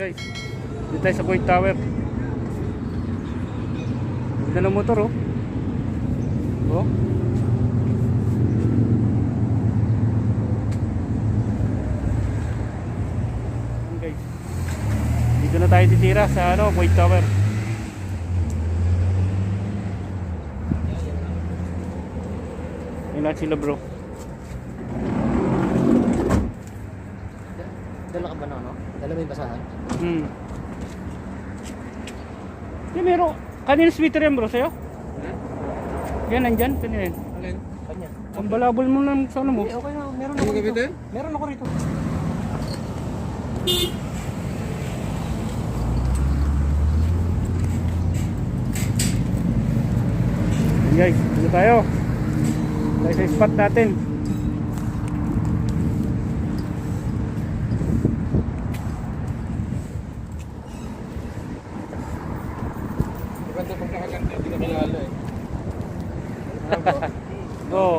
Guys, dito tayo sa Kuwait Tower. Ganda ng motor oh. Oh. Guys, dito na tayo titira sa Kuwait Tower. Ayun na sila bro. Dala ka ba na ano? Dala mo yung basahan? Yan meron. Kanina sweater yan bro sa'yo? Yan nandyan. Kanina yan. Alin? Kanya. Ang balabol mo lang sa ano mo. Okay, okay na. Meron ako rito. Meron ako rito. Yan guys, dito tayo. Tayo sa spot natin. Maganda pag nakaganda, hindi na kilala eh. Oo.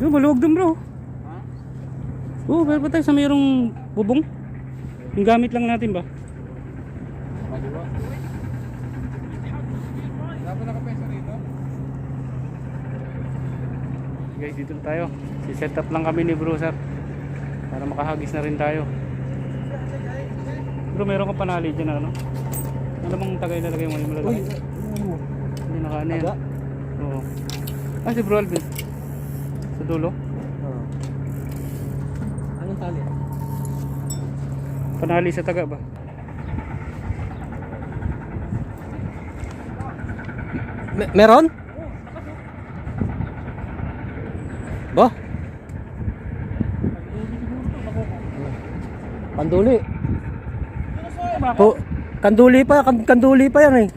Yung maluwag dun bro. Oo, pero pa tayo sa mayroong bubong. Yung gamit lang natin ba? Maliwa. Dapat nakapesa rito? Guys, dito na tayo. Si-set up lang kami ni Bro Sir para makahagis na rin tayo. Bro, meron kang panali dyan na ano? Ano bang tagay lalagay mo? Yung malalaki? Hindi nakaano yan. Oo. Ah, si Bro Alvin. Sa dulo? Oo. Anong tali? Panali sa taga ba? Meron? Ba? Kanduli. Kanduli pa yan eh.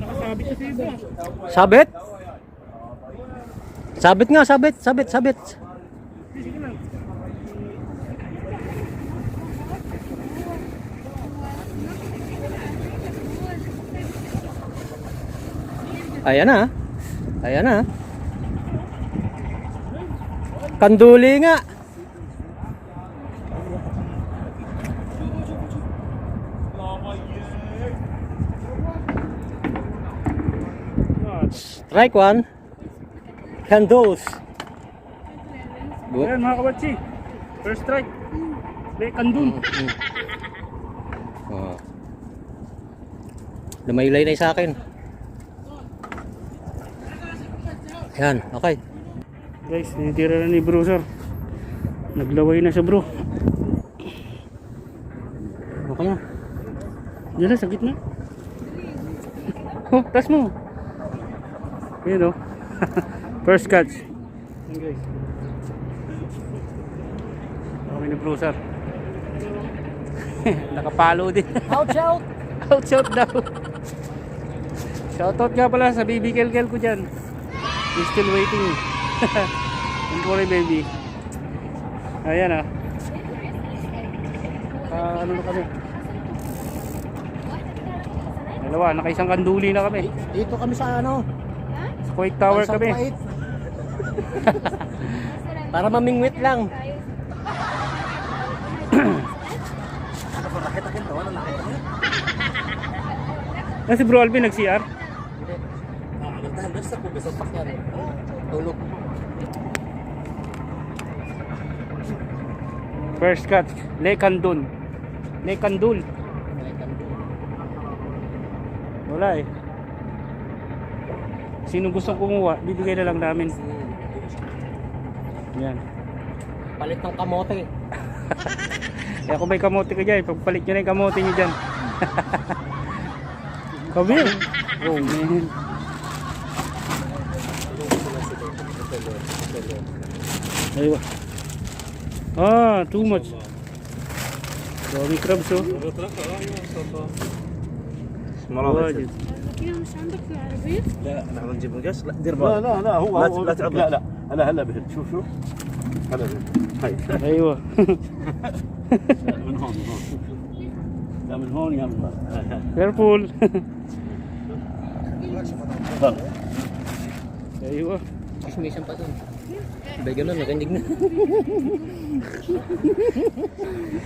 Nakasabit kasi ba? Sabit? Sabit nga, sabit. Ayan na. Kanduli nga. Strike one. Candles. Ayan mga kabatsi. First strike. Kandun. Lumaylay na sa akin. Yan, okay. Guys, tinitira na ni bro sir. Naglaway na siya bro. Okay na. Diyan na, sa gitna. Oh, tas mo. Yun o. First catch. Yan guys. Okay na bro sir. Nakapalo din. Out, out. Out daw. Shoutout nga pala sa baby Kel ko dyan. He's still waiting. Don't worry baby. Ayan ah. Ano na kami? Dalawa, nakaisang kanduli na kami. Dito kami sa ano? Sa Kuwait Tower Bansang kami. Kuwait. Para mamingwit lang. Si Bro Alvin nag-CR? Tulog. First catch, Lekandun. Lekandul. Wala eh. Sino gustong kumuha, bibigay na lang namin. Yan. Palit ng kamote. Kaya kung may kamote ka dyan, pagpalit nyo na yung kamote nyo dyan. Come here. Oh man. Aywa. Ah, too much. Dami crabs oh. واجد. كده مش عندك في العربية؟ لا نحن نجيب القش لا دير بالك لا هو لا تعب لا هلا بهد شوف هلا بهد هاي ايوه. من هون شوف لا من هون يا من هون Careful. ايوه. Kismisan pa dun. Bay ganun, nakandig na.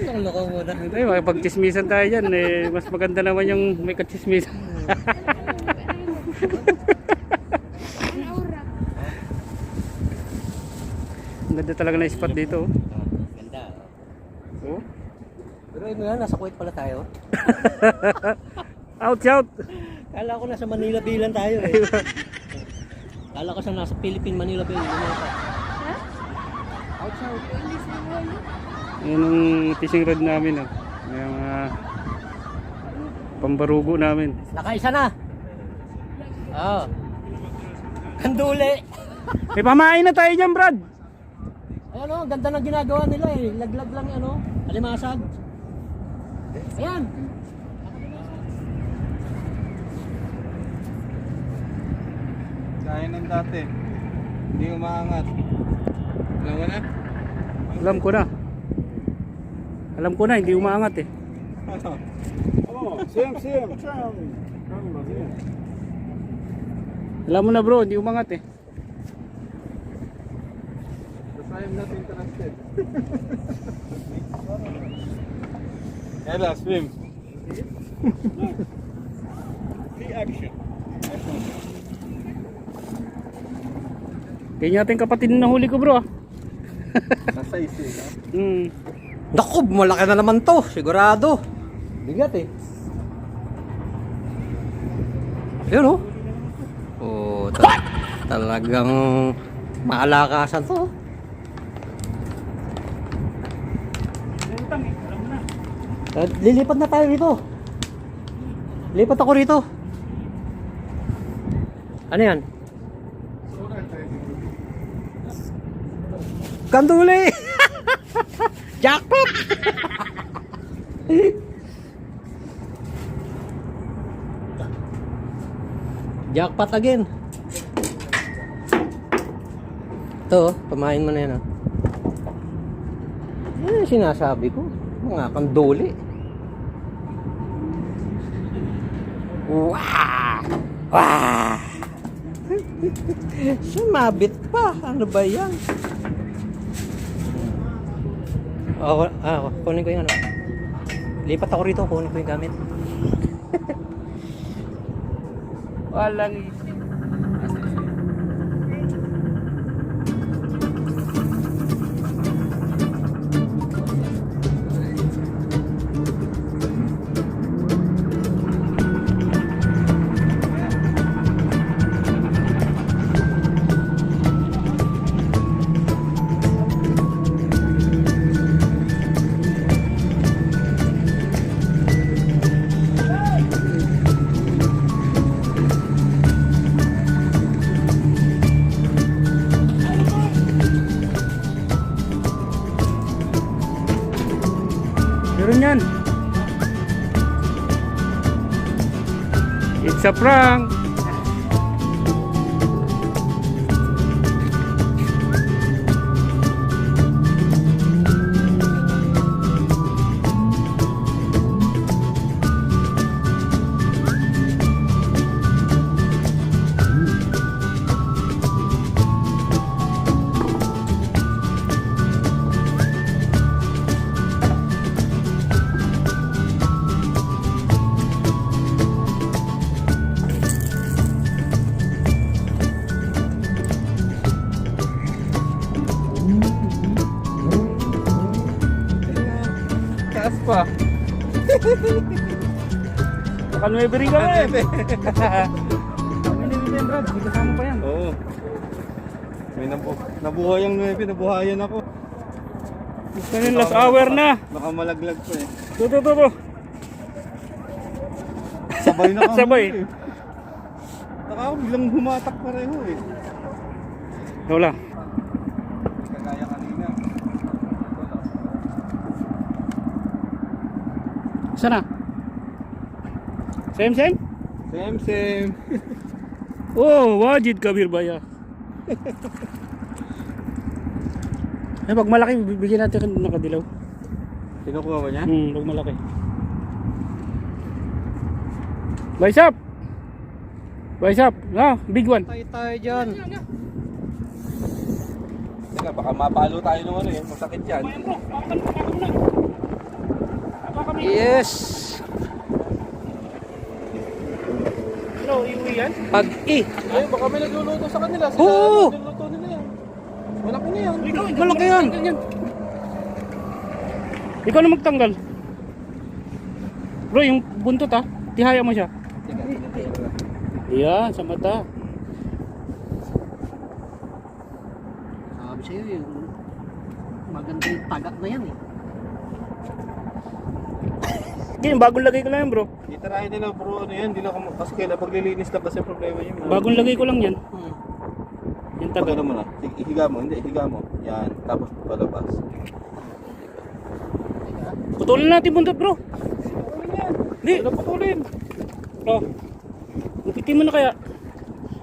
Nakaloko mo na. Ay, makipagchismisan tayo dyan eh. Mas maganda naman yung may kachismisan. Ang ganda talaga na spot dito. Ganda. Oh. Pero yun nga, nasa Kuwait pala tayo. Out, out. Kala ko nasa Manila Bay lang tayo eh. Kala ko sa nasa Philippine Manila Bay. Outside. Yan ang fishing rod namin. Oh. May mga pambarugo namin. Nakaisa na. Oo. Kanduli. May pamain na tayo dyan, Brad. Ayan o, ganda ng ginagawa nila eh. Laglag lang ano, alimasag. Ayan. Kaya ng dati. Hindi umaangat. Alam mo na? Alam ko na. Alam ko na, hindi umaangat eh. اوه سيم Alam mo na bro, hindi umangat eh. Basta I'm not interested. Ella, swim. في اكشن Kaya natin kapatid na huli ko bro. نسيسي Naku, malaki na naman to, sigurado. Bigat eh. Ayun o. Oh, talagang maalakasan to. Lilipat na tayo rito. Lipat ako rito. Ano yan? Kanduli! Jackpot! Jackpot again. Ito, pamain mo na yan. Ano yung sinasabi ko? Mga kanduli. Wow! Wow! Sumabit pa. Ano ba yan? Kunin ko yung ano. Lipat ako rito, kunin ko yung gamit. Walang isip. Meron yan. It's a prank. Taas pa. Baka 9 rin ka eh. May 9 Brad. May kasama pa yan. Oo. May nabuhay ang 9, nabuhayan ako. Gusto nyo last hour na. Baka malaglag pa eh. Tuto. Sabay na kami. Sabay. Eh. Taka ako biglang humatak pareho eh. Wala. Kagaya kanina. Sana? Same? Same. Oh, wajid kabir baya. Eh, pag malaki, bigyan natin ng kadilaw. Kinukuha ba niya? Pag malaki. Bicep! Ah, big one. Tayo dyan. Teka, baka mapalo tayo ng ano eh. Masakit yan. Yes. Ano, iuwi yan? Pag-i. Ay, baka may nagluluto sa kanila. Sila Oo. nagluluto nila yan. Malaki na yan. Malaki yan. Ikaw na magtanggal. Bro, yung buntot ah. Tihaya mo siya. Yan, sa mata. Sabi sa'yo yung magandang tagat na yan eh. Okay, bagong lagay ko lang yan bro. Itarahin nila bro, ano yan. Hindi na kasi kailan paglilinis lang kasi problema yun. Bagong lagay ko lang yan. Yung Taga taga. mo na. Higa mo, hindi. Higa mo. Yan. Tapos palabas. Putulin natin buntot bro. Hindi. Ano putulin? Oh. Upitin mo na kaya.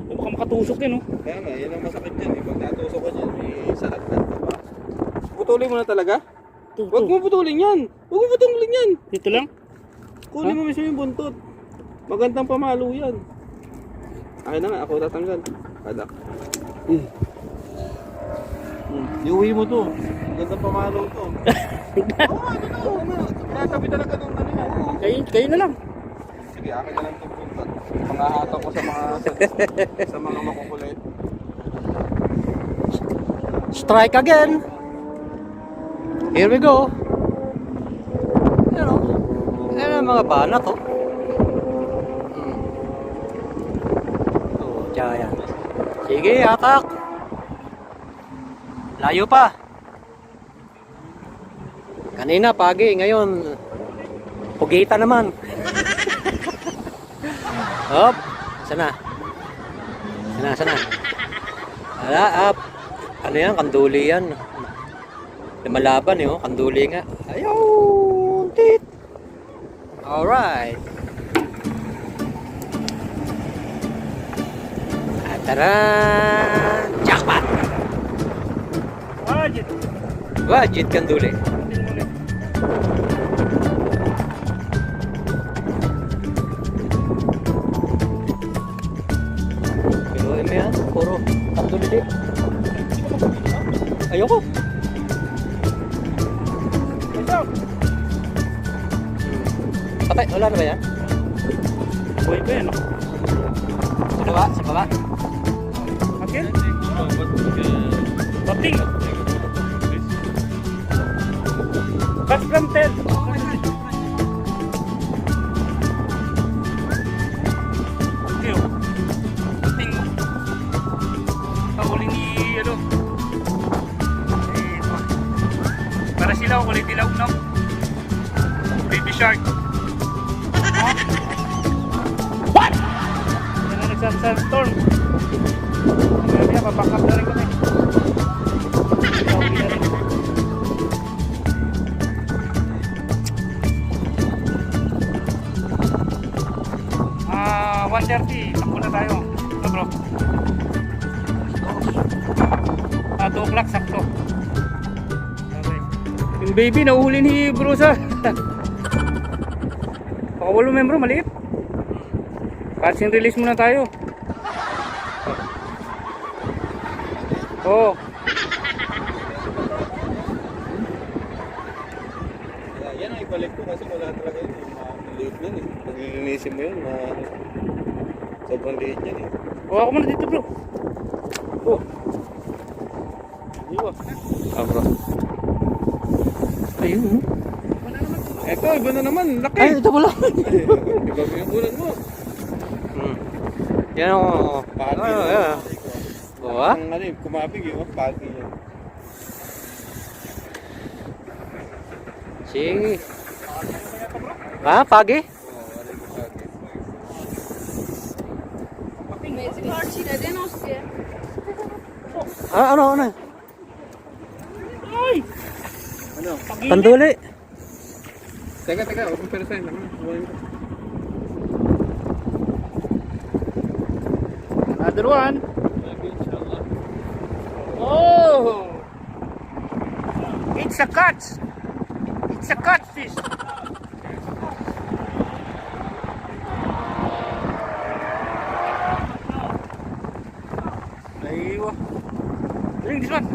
Baka makatusok yan oh. Kaya nga, yan ang masakit yan eh. Pag natusok ko dyan, may salagnan ka pa. Putulin mo na talaga? Huwag mo putulin yan! Huwag mo putulin yan! Dito lang. Kunin mo mismo yung buntot. Magandang pamalo yan. Akin na nga, ako tatanggal. Kadak. Iuwi mo to. Magandang pamalo to. Oo, ano to? Tinatabi talaga nung ano yan. Kayo na lang. Sige, akin na lang itong buntot. Pangahatak ko sa mga sa mga makukulit. Strike again. Here we go. Yan o. Yan ang mga banat o. Diyan. Sige, atak. Layo pa. Kanina pagi, ngayon pugita naman. Hop. Sana. Ala, up. Ano yan? Kanduli yan. Lumalaban eh, oh. Kanduli nga. Ayun! Tit! Alright. Tara! Jackpot! Wajid. Wajid kanduli. Pinuhin mo yan. Puro kanduli din. Ayoko. Patay, wala na ba yan? Buhay pa yan oh. Sa baba? Okay? Bating. Cash from 10. Okay oh. Bating oh. Kahuling ni ano. Para sila kulay dilaw no. Baby shark. What? Yan ang nagsasandstorm. Kaya papakap na rin kami. Mga 2 o'clock sakto. Okay. Yung baby nahuli ni Brusa. Pakawalo membro, maliit. Catch and release muna tayo. Oh. Yan ang ibalik ko kasi wala talaga yun. Maliit yan eh. Pag lilinisin mo yun, sobrang liit yan eh. Kuha ko muna dito bro. Oh. Iwa. Ah bro. Ayun. Eto, iba na naman. Laki. Ay, ito pala. Iba yung bulan mo. Yan o. Pati. Yan. Bawa? Ang ano yung kumapig yun. Pati yan. Sige. Ha? Pagi? Parçı neden olsun? Ano? Ay! Ano? Panduli. Teka. Huwag mo perasahin lang. Another one. Oh! It's a catch. It's a catfish. Aywa. Bring this one.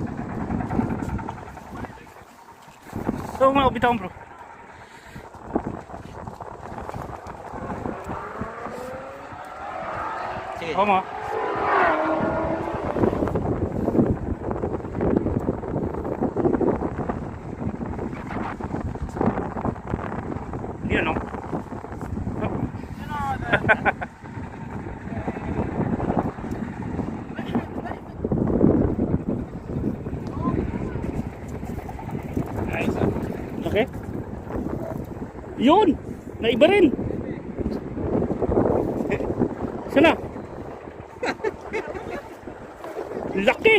So, mga bitawan bro. Sige. Koma. Yan o. Okay. Yun! Naiba rin! Sana? Laki!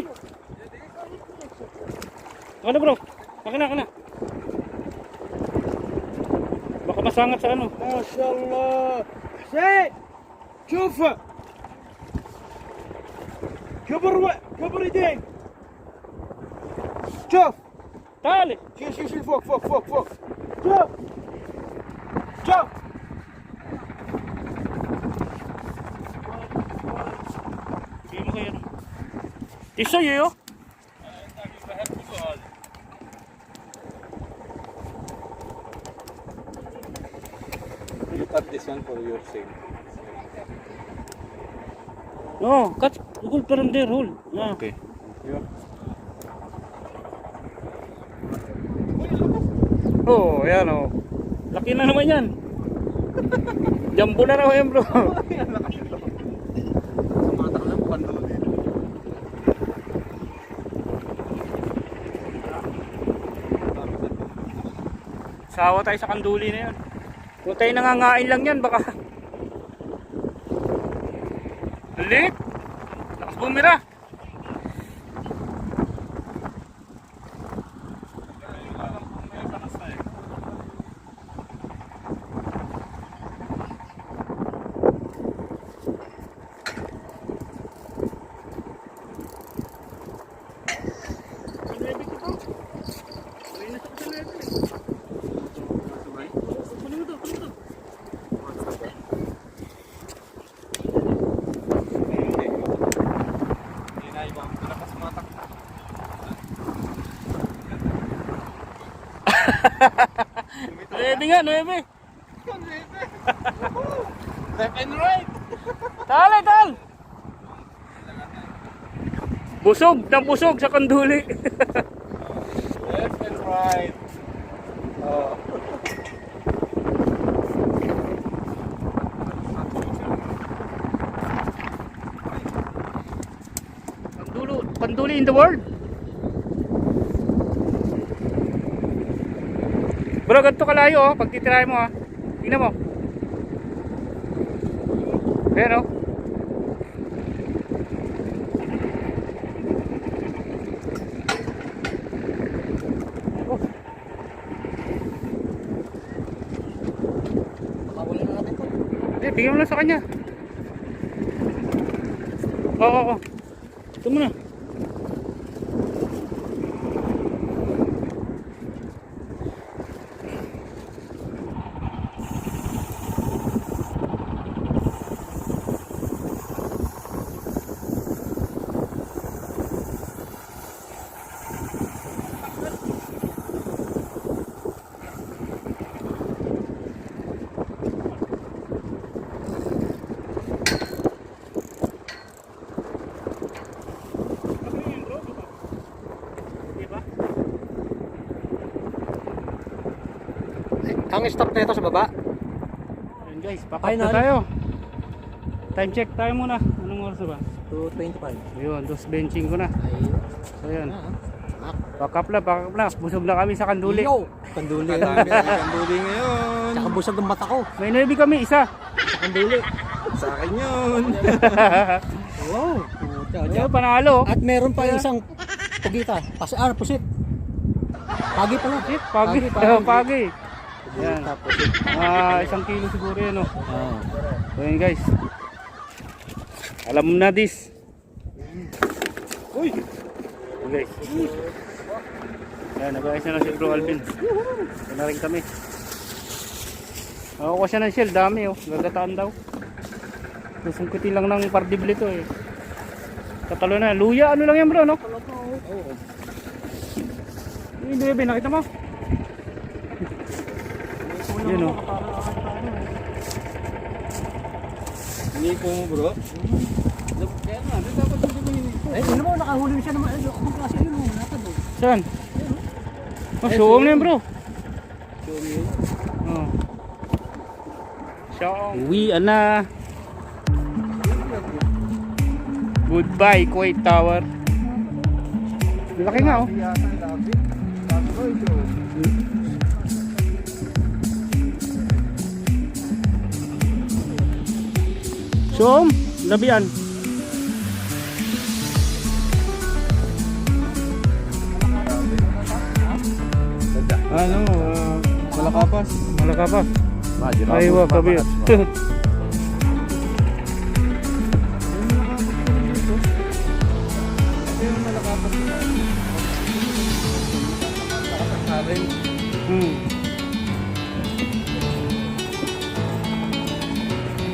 Ano bro? Akin na. Baka masangat sa ano. ما شاء الله حسين شوف كبر يدين شوف Tali! شيل فوق شوف Sige mo kayo. Isa yun. You cut this one for your sake. No, catch. Hold from there, hold. Yeah. Okay. Oh, yan oh. Laki na naman yan. Jumbo na raw yan bro. Sumatak na mukhang doon. Sawa tayo sa kanduli na yan. Kung tayo nangangain lang yan, baka lit. Lakas bumira. Ready nga, 9. Left and right. Tal. Busog sa kanduli. Left and right. Oh. Kanduli in the world. Bro, ganito kalayo oh, pag titirahin mo ah. Tingnan mo. Ayan oh. Hindi, bigyan mo lang sa kanya. Oo. Ito mo na. Ang stop na ito sa baba. Ayun guys, pack up Final. na tayo. Time check tayo muna. Anong oras na ba? 2:25. Ayun, dos benching ko na. Ayun. So yun. Pack up na, pack up na. Busog na kami sa kanduli. Yo! Kanduli. Madami ang kanduli ngayon. Tsaka busog ang mata ko. May nabi kami, isa. Kanduli. Sa akin yun. Wow. Ayun, panalo. At meron pa isang pugita. Pusit. Pagi pala. Shit, pagi. Pagi. Yan. Isang kilo siguro yan, oh. So yun guys. Alam mo na this. Uy! Yun guys. Yan, nag-ayos na si Bro Alvin. Yan na rin kami. Nakukuha siya ng shell, dami oh. Gagataan daw. Susungkitin lang ng pardible ito eh. Katalo na. Luya, ano lang yan bro, no? Yung 9, nakita mo? Yun oh. Hindi ko mo bro. Kaya nga, dapat hindi mo hiniko. Eh, ano mo, nakahuli siya naman. Ang klase yun mo, nakad oh. Saan? Oh, show mo na yan bro. Oh. Show. Uwian na. Goodbye Kuwait Tower. Laki nga oh. Show, labian. Ano, malakapas. Malakapas. Aywa kabi.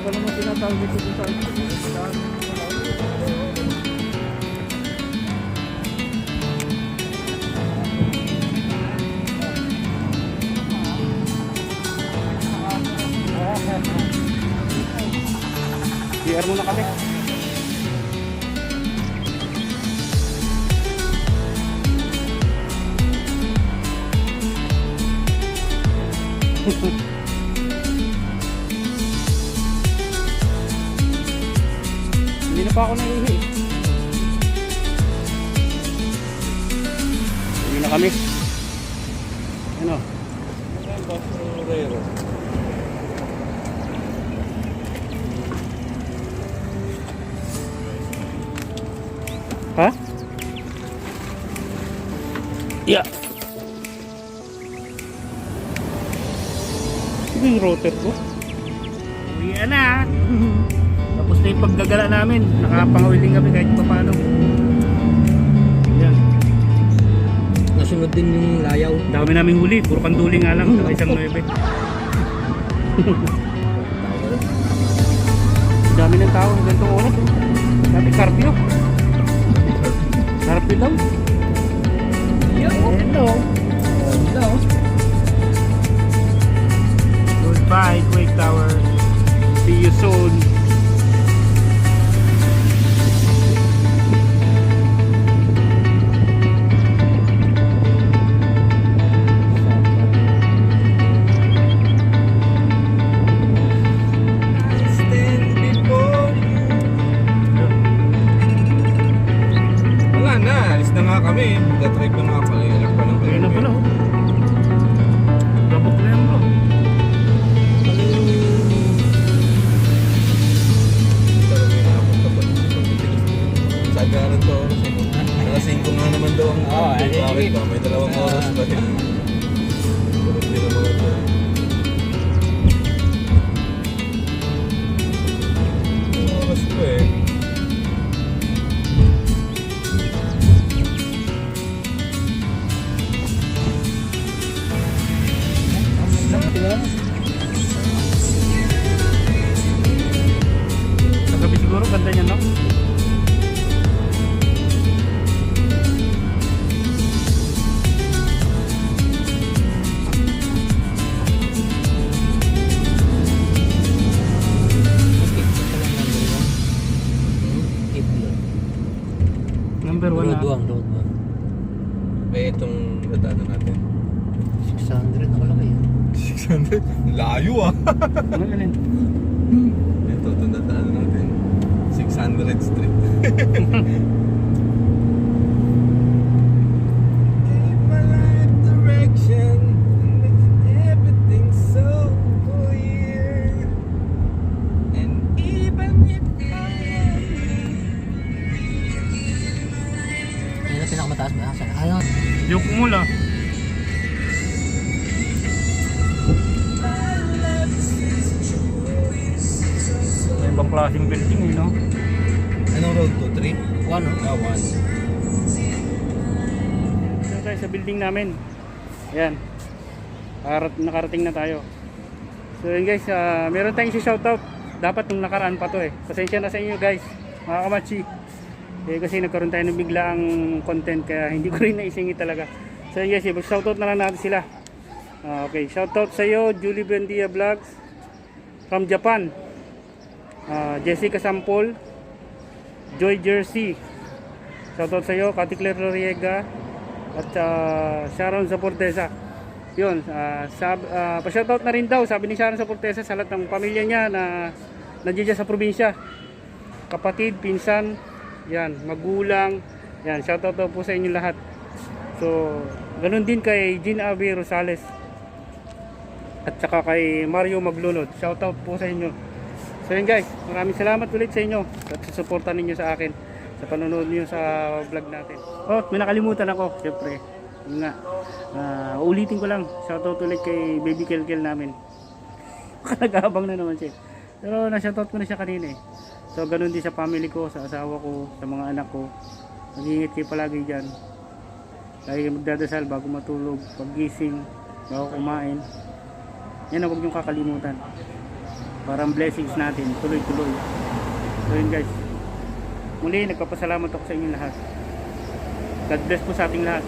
Ano mo tinatawag dito sa PR muna kami. Hindi na pa ako naihi. Hindi na kami. Ano? Ha? Yeah. Ito yung router ko. Uwian na. Tapos na yung paggagala namin. Nakapangawiling kami kahit pa paano. Yan. Nasunod din yung layaw. Dami naming huli. Puro kanduli nga lang. Saka isang 9. Dami ng tao. Gantong oras. Dami karpio. Karpio daw. Hello. Hello. Goodbye, Quake Tower. See you soon. Stand before you. Wala na, alis na nga kami. Nag-drive na nga pala. Ilang pa lang. Ayun na pala oh. Gabok na yan bro. Sagaran to. Alas 5 nga naman daw ang bakit ba? May 2 oras pa rin. Tulog din ang mga to. Ang oras ko eh. Sa gabi siguro ganda niya no? Number 1 na. Road 1. May itong ano natin. 600 nakalagay. 600? Layo ah. Ano yun? Ito, tandaan natin. 600 Street. Gave my life direction and makes everything so clear. And even if Ayun ang pinakamataas ba? Ayun. Yung kumula. May ibang klaseng building eh, no? Anong road to? 3? 1 oh. Ah, 1. Dito tayo sa building namin. Ayan. Nakarating na tayo. So yun guys, meron tayong si shoutout. Dapat nung nakaraan pa to eh. Pasensya na sa inyo guys, mga kamachi. Kasi nagkaroon tayo ng biglaang content kaya hindi ko rin naisingit talaga. So yun guys, shoutout na lang natin sila. Okay, shoutout sa iyo, Julie Buendia Vlogs from Japan. Jessica Sampol, Joy Jersey. Shoutout sa iyo, Katikler Loriega at Sharon Zaportesa. Yun, pa-shoutout na rin daw, sabi ni Sharon Zaportesa sa lahat ng pamilya niya na nandiyan sa probinsya. Kapatid, pinsan, yan, magulang. Yan, shoutout daw po sa inyo lahat. So, ganun din kay Jean Avi Rosales. At saka kay Mario Maglunod. Shoutout po sa inyo. So yun guys, maraming salamat ulit sa inyo at sa suporta ninyo sa akin, sa panonood niyo sa vlog natin. Oh, may nakalimutan ako, syempre. Yun nga. Ulitin ko lang. Shoutout ulit kay Baby Kelkel namin. Nag-aabang na naman siya. Pero na-shoutout ko na siya kanina eh. So ganun din sa family ko, sa asawa ko, sa mga anak ko. Mag-iingat kayo palagi dyan. Lagi magdadasal bago matulog, paggising, bago kumain. Yan ang huwag niyong kakalimutan. Parang blessings natin, tuloy-tuloy. So yun guys. Muli, nagpapasalamat ako sa inyo lahat. God bless po sa ating lahat.